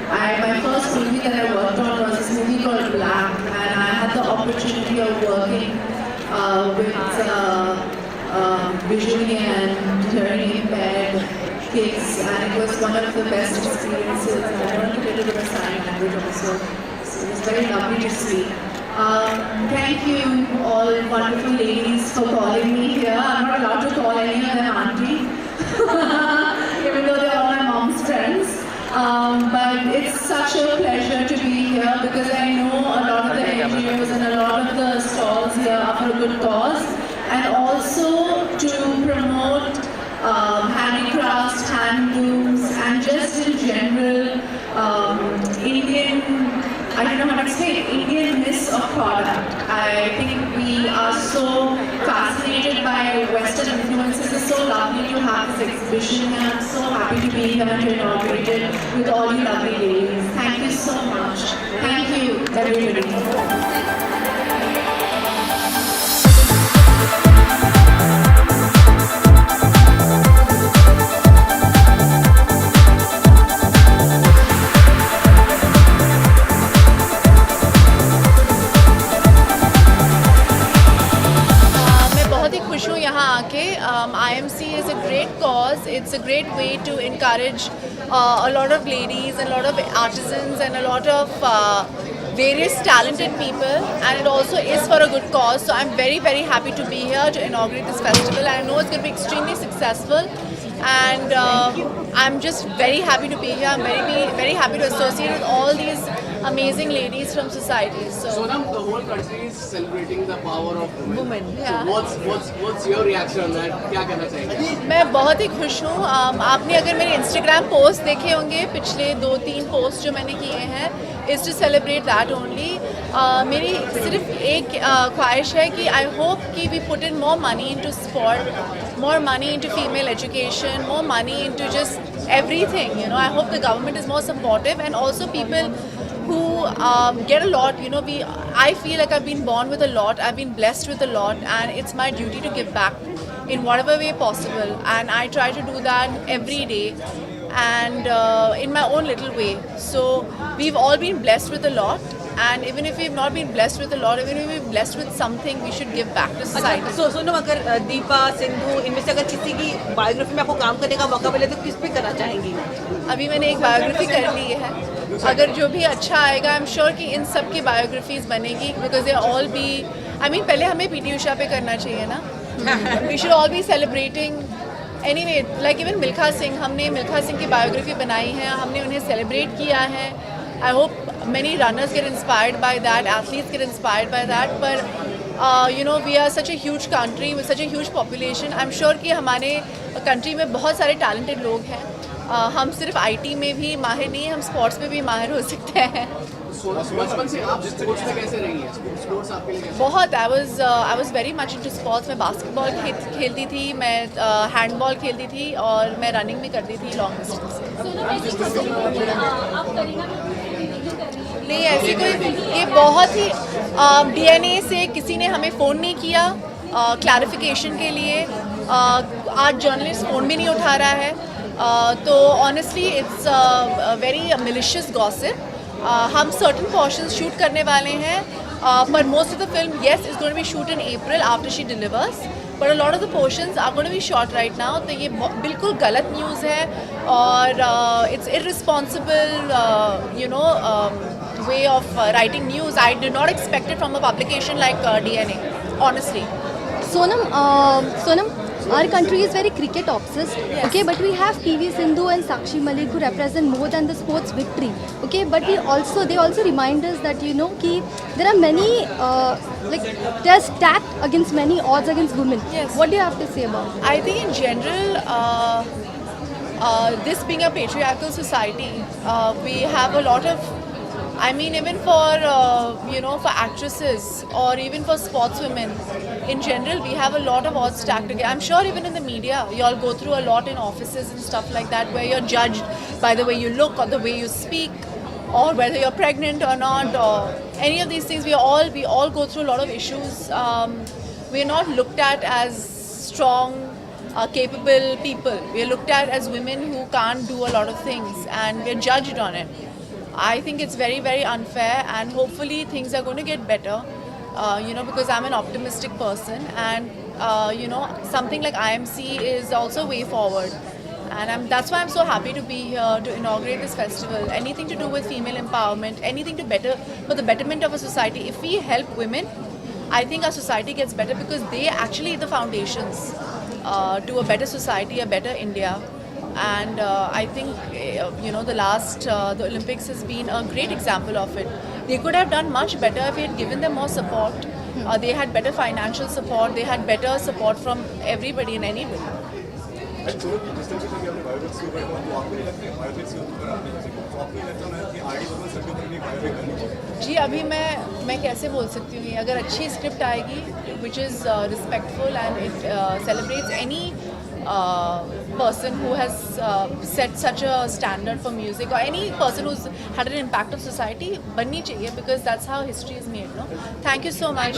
My first movie that I worked on was this movie called Black, and I had the opportunity of working with visually and hearing impaired kids, and it was one of the best experiences. And I learned a little bit of sign language also, so it was very lovely to see. Thank you all wonderful ladies for calling me here. I'm not allowed to call any of them auntie, even though they're all my mom's friends. But it's such a pleasure to be here because I know a lot of the NGOs and a lot of the stalls here are for a good cause, and also to promote handicrafts, handlooms, and just in general Indian, I don't know how to say it, Indianness of product. I think we are so fascinated by Western influences. It's so lovely to have this exhibition, and I'm so happy to be here to inaugurate it with all you lovely ladies. Thank you so much. Thank you, everybody. खुश हूँ यहाँ आके. IMC is a great cause. It's a great way to encourage a lot of ladies and a lot of artisans and a lot of various talented people, and it also is for a good cause. So I'm very, very happy to be here to inaugurate this festival. I know it's going to be extremely successful, and I'm just very happy to be here. I'm very, very happy to associate with all these amazing ladies from society. So now the whole country is celebrating the power of women. Yeah. So what's your reaction on that? क्या कहना चाहेंगे? मैं बहुत ही खुश हूँ. आपने अगर मेरे Instagram पोस्ट देखे होंगे, पिछले 2-3 पोस्ट जो मैंने किए हैं, is to celebrate that only. मेरी सिर्फ एक ख्वाहिश है कि I hope कि we put in more money into sport, more money into female education, more money into just everything. You know, I hope the government is more supportive, and also people who get a lot. You know, I feel like I've been born with a lot. I've been blessed with a lot, and it's my duty to give back in whatever way possible. And I try to do that every day, and in my own little way. So we've all been blessed with a lot, and even if we've not been blessed with a lot, even if we're blessed with something, we should give back to society. So Sonam, अगर दीपा, सिंधु, इनमें से अगर किसी की biography में आपको काम करने का मौका मिले तो किस पे करना चाहेंगी? अभी मैंने एक बायोग्राफी कर ली है. अगर जो भी अच्छा आएगा, आई एम श्योर कि इन सब की बायोग्राफीज बनेगी, because they all be, I mean पहले हमें पीटी उषा पे करना चाहिए ना. We should all be celebrating. Anyway, like even Milkha Singh, हमने मिल्खा सिंह की बायोग्राफी बनाई है, हमने उन्हें सेलिब्रेट किया है. I hope many runners get inspired by that, athletes get inspired by that. But you know, we are such a huge country with such a huge population. I'm sure कि हमारे country में बहुत सारे talented लोग हैं. हम सिर्फ IT में भी माहिर नहीं हैं, हम स्पोर्ट्स में भी माहिर हो सकते हैं. बचपन से आप स्पोर्ट्स में कैसे रही हैं? स्पोर्ट्स आपके लिए कैसे? बहुत. I was very much into sports. मैं बास्केटबॉल खेलती थी, मैं हैंडबॉल खेलती थी, और मैं रनिंग भी करती थी लॉन्ग डिस्टेंस. नहीं, ऐसी कोई, ये बहुत ही DNA से किसी ने हमें फ़ोन नहीं किया क्लैरिफिकेशन के लिए. आज जर्नलिस्ट फ़ोन भी नहीं उठा रहा है. तो honestly it's very malicious gossip. हम सर्टन पोर्शंस शूट करने वाले हैं, पर most of the film yes is going to be shoot in April after she delivers, but a lot of the portions are going to be shot right now. तो ये बिल्कुल गलत news है, और it's irresponsible you know way of writing news. I did not expect it from a publication like DNA, honestly. Sonam, our country is very cricket obsessed. Yes. Okay, but we have PV Sindhu and Sakshi Malik who represent more than the sports victory. Okay, but they also remind us that, you know, ki there are many like they are stacked against many odds against women. Yes. What do you have to say about it? I think in general, this being a patriarchal society, we have a lot of, I mean, even for you know, for actresses or even for sportswomen in general, we have a lot of odds stacked against. I'm sure even in the media, you all go through a lot in offices and stuff like that, where you're judged by the way you look or the way you speak, or whether you're pregnant or not, or any of these things. We all go through a lot of issues. We're not looked at as strong, capable people. We're looked at as women who can't do a lot of things, and we're judged on it. I think it's very, very unfair, and hopefully things are going to get better. Because I'm an optimistic person, and something like IMC is also way forward. And that's why I'm so happy to be here to inaugurate this festival. Anything to do with female empowerment, anything for the betterment of a society. If we help women, I think our society gets better, because they actually the foundations to a better society, a better India. And I think the Olympics has been a great example of it. They could have done much better if we had given them more support. They had better financial support. They had better support from everybody and anybody. जिस तरीके से आपने biopics के ऊपर तो आपको नहीं लगता है बायोपिक्स के ऊपर आपने तो आपको नहीं लगता है कि आगे बबल सर के ऊपर भी बायोपिक करनी चाहिए? जी, अभी मैं कैसे बोल सकती हूँ, अगर अच्छी स्क्रिप्ट आएगी which is respectful and it celebrates any person who has set such a standard for music, or any person who's had an impact on society, बननी चाहिए, because that's how history is made. No, thank you so much.